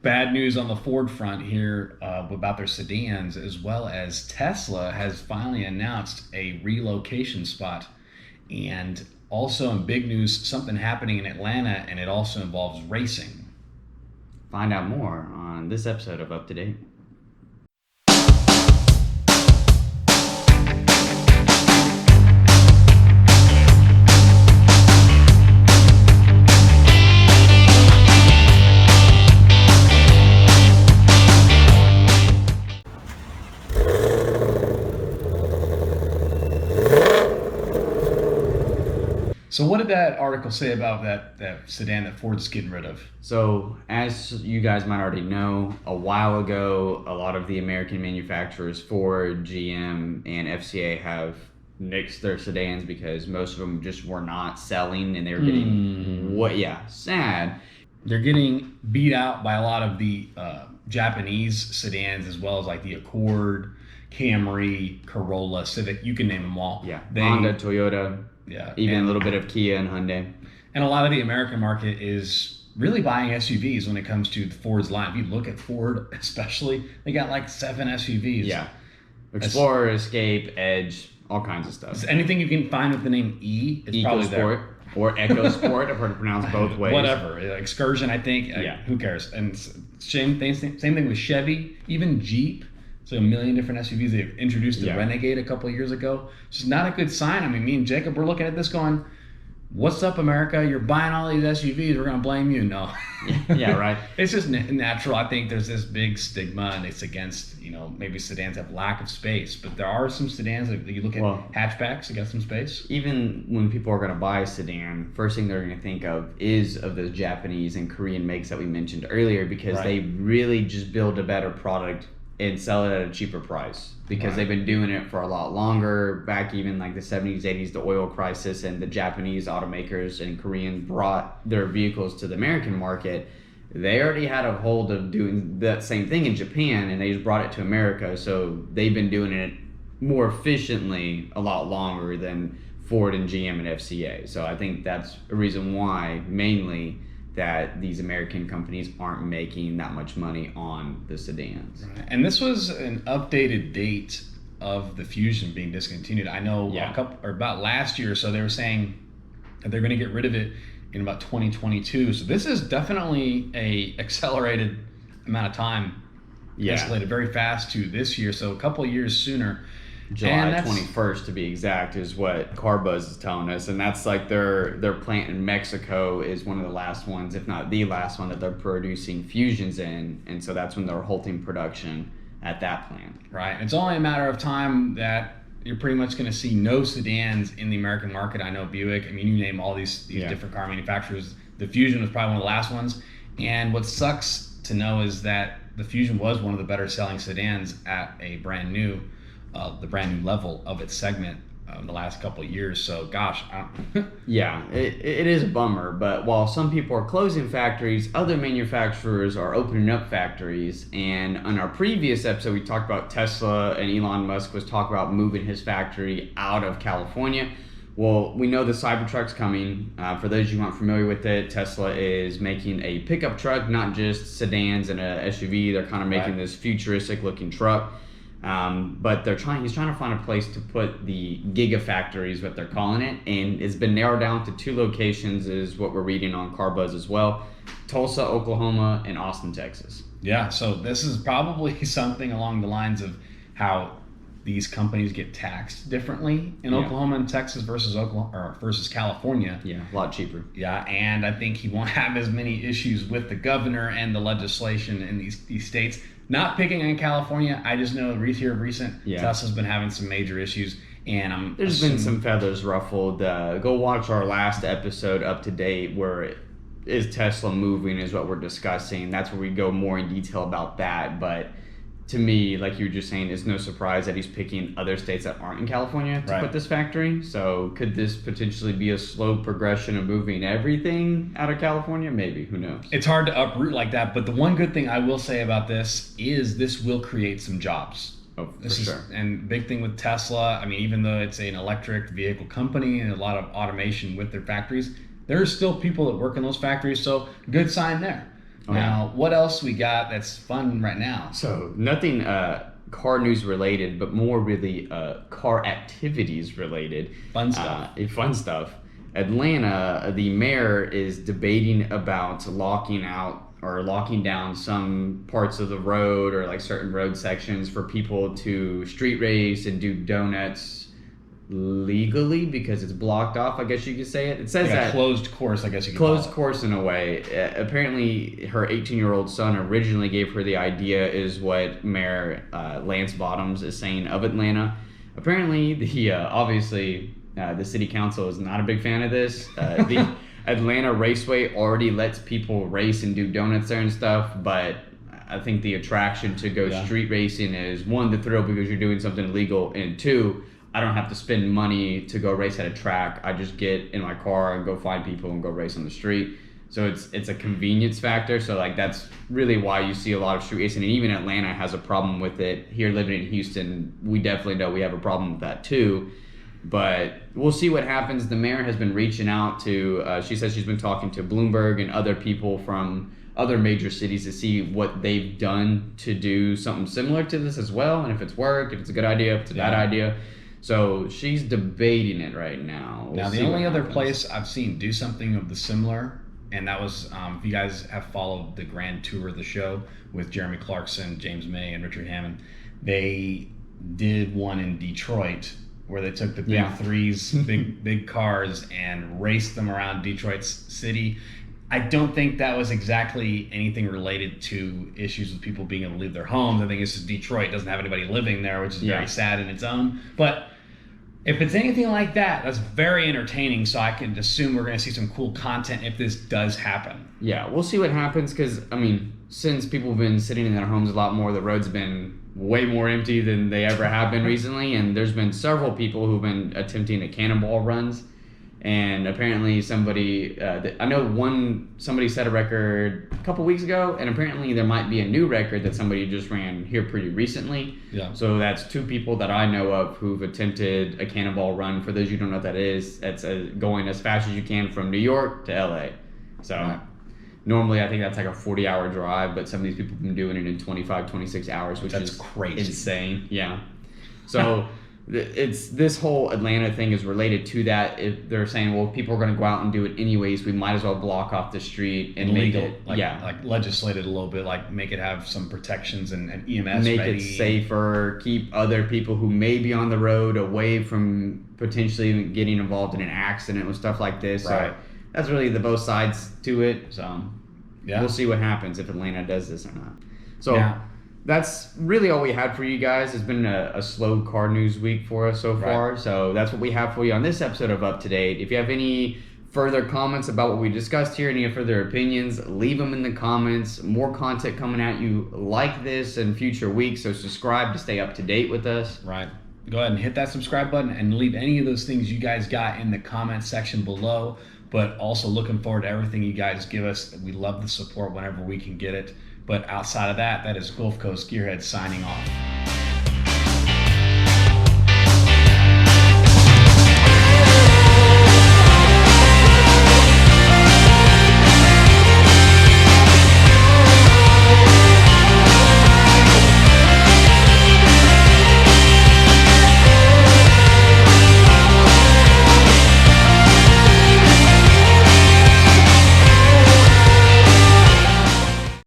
bad news on the Ford front here about their sedans, as well as Tesla has finally announced a relocation spot. And also in big news, something happening in Atlanta, and it also involves racing. Find out more on this episode of Up to Date. So what did that article say about that sedan that Ford's getting rid of? So, as you guys might already know, a while ago, a lot of the American manufacturers, Ford, GM, and FCA, have nixed their sedans because most of them just were not selling, and they were getting sad. They're getting beat out by a lot of the Japanese sedans, as well as like the Accord, Camry, Corolla, Civic. You can name them all. Yeah, Honda, Toyota. Yeah, even a little bit of Kia and Hyundai. And a lot of the American market is really buying SUVs when it comes to Ford's line. If you look at Ford especially, they got like 7 SUVs. Yeah. Explorer, Escape, Edge, all kinds of stuff. Anything you can find with the name E is probably there. Or EcoSport. I've heard it pronounced both ways. Whatever. Excursion, I think. Yeah. Who cares? And same thing with Chevy, even Jeep. So a million different SUVs. They've introduced the Renegade a couple of years ago. It's just not a good sign. I mean, me and Jacob, we're looking at this going, what's up, America? You're buying all these SUVs. We're going to blame you. No. Yeah, right. It's just natural. I think there's this big stigma, and it's against, maybe sedans have lack of space. But there are some sedans that you look at hatchbacks, they got some space. Even when people are going to buy a sedan, first thing they're going to think of is of those Japanese and Korean makes that we mentioned earlier, because they really just build a better product and sell it at a cheaper price, because they've been doing it for a lot longer. Back even like the 70s, 80s, the oil crisis, and the Japanese automakers and Korean brought their vehicles to the American market. They already had a hold of doing that same thing in Japan, and they just brought it to America. So they've been doing it more efficiently a lot longer than Ford and GM and FCA. So I think that's a reason why, mainly, that these American companies aren't making that much money on the sedans. Right. And this was an updated date of the Fusion being discontinued. I know about last year or so, they were saying that they're going to get rid of it in about 2022. So this is definitely a accelerated amount of time. Escalated very fast to this year. So a couple of years sooner. July 21st to be exact is what CarBuzz is telling us, and that's like their plant in Mexico is one of the last ones, if not the last one, that they're producing Fusions in, and so that's when they're halting production at that plant. Right. It's only a matter of time that you're pretty much going to see no sedans in the American market. I know Buick. I mean, you name all these different car manufacturers. The Fusion was probably one of the last ones, and what sucks to know is that the Fusion was one of the better selling sedans at a brand new level of its segment in the last couple of years. So gosh, it is a bummer. But while some people are closing factories, other manufacturers are opening up factories. And on our previous episode, we talked about Tesla, and Elon Musk was talking about moving his factory out of California. Well, we know the Cybertruck's coming. For those of you who aren't familiar with it, Tesla is making a pickup truck, not just sedans and a SUV. They're kind of making this futuristic looking truck. But he's trying to find a place to put the Gigafactory, is what they're calling it, and it's been narrowed down to 2 locations, is what we're reading on CarBuzz as well: Tulsa, Oklahoma, and Austin, Texas. Yeah, so this is probably something along the lines of how these companies get taxed differently in Oklahoma and Texas versus California. Yeah, a lot cheaper. Yeah, and I think he won't have as many issues with the governor and the legislation in these states. Not picking on California, I just know recent Tesla's been having some major issues, and there's been some feathers ruffled. Go watch our last episode, Up to Date, where is Tesla moving, is what we're discussing. That's where we go more in detail about that. But to me, like you were just saying, it's no surprise that he's picking other states that aren't in California to put this factory. So could this potentially be a slow progression of moving everything out of California? Maybe. Who knows? It's hard to uproot like that. But the one good thing I will say about this is this will create some jobs. Oh, for sure. And big thing with Tesla, I mean, even though it's an electric vehicle company and a lot of automation with their factories, there are still people that work in those factories. So good sign there. Now, what else we got that's fun right now? So nothing car news related, but more really car activities related. Fun stuff. Fun stuff. Atlanta, the mayor is debating about locking down some parts of the road or like certain road sections for people to street race and do donuts legally because it's blocked off, I guess you could say it. It says like that a closed course, I guess you could closed call it. course in a way. Apparently, her 18-year-old son originally gave her the idea, is what Mayor Lance Bottoms is saying of Atlanta. Apparently, obviously the city council is not a big fan of this. The Atlanta Raceway already lets people race and do donuts there and stuff, but I think the attraction to go street racing is, one, the thrill because you're doing something illegal, and two, I don't have to spend money to go race at a track. I just get in my car and go find people and go race on the street. So it's a convenience factor. So like that's really why you see a lot of street racing, and even Atlanta has a problem with it. Here living in Houston, we definitely know we have a problem with that too. But we'll see what happens. The mayor has been reaching out to, she says she's been talking to Bloomberg and other people from other major cities to see what they've done to do something similar to this as well, and if it's worked, if it's a good idea, if it's a bad idea. So she's debating it right now. Now, the only other place I've seen do something of the similar, and that was, if you guys have followed the grand tour of the show with Jeremy Clarkson, James May, and Richard Hammond, they did one in Detroit where they took the big threes, big cars, and raced them around Detroit city. I don't think that was exactly anything related to issues with people being able to leave their homes. I think it's just Detroit doesn't have anybody living there, which is very sad in its own. But if it's anything like that, that's very entertaining. So I can assume we're going to see some cool content if this does happen. Yeah, we'll see what happens because, I mean, since people have been sitting in their homes a lot more, the road's been way more empty than they ever have been recently. And there's been several people who've been attempting to cannonball runs. And apparently somebody set a record a couple weeks ago, and apparently there might be a new record that somebody just ran here pretty recently. Yeah. So that's two people that I know of who've attempted a cannonball run. For those who don't know what that is, that's going as fast as you can from New York to LA. So normally I think that's like a 40-hour drive, but some of these people have been doing it in 25, 26 hours, which is crazy. Insane. Yeah. So it's this whole Atlanta thing is related to that. If they're saying, well, if people are going to go out and do it anyways, we might as well block off the street and make it like legislate it a little bit, like make it have some protections and EMS make it safer, keep other people who may be on the road away from potentially getting involved in an accident with stuff like this. Right. So that's really the both sides to it. So we'll see what happens if Atlanta does this or not. So that's really all we had for you guys. It's been a slow car news week for us so far. So that's what we have for you on this episode of Up to Date. If you have any further comments about what we discussed here, any further opinions, leave them in the comments. More content coming at you like this in future weeks. So subscribe to stay up to date with us. Right. Go ahead and hit that subscribe button and leave any of those things you guys got in the comment section below. But also looking forward to everything you guys give us. We love the support whenever we can get it. But outside of that, that is Gulf Coast Gearheads signing off.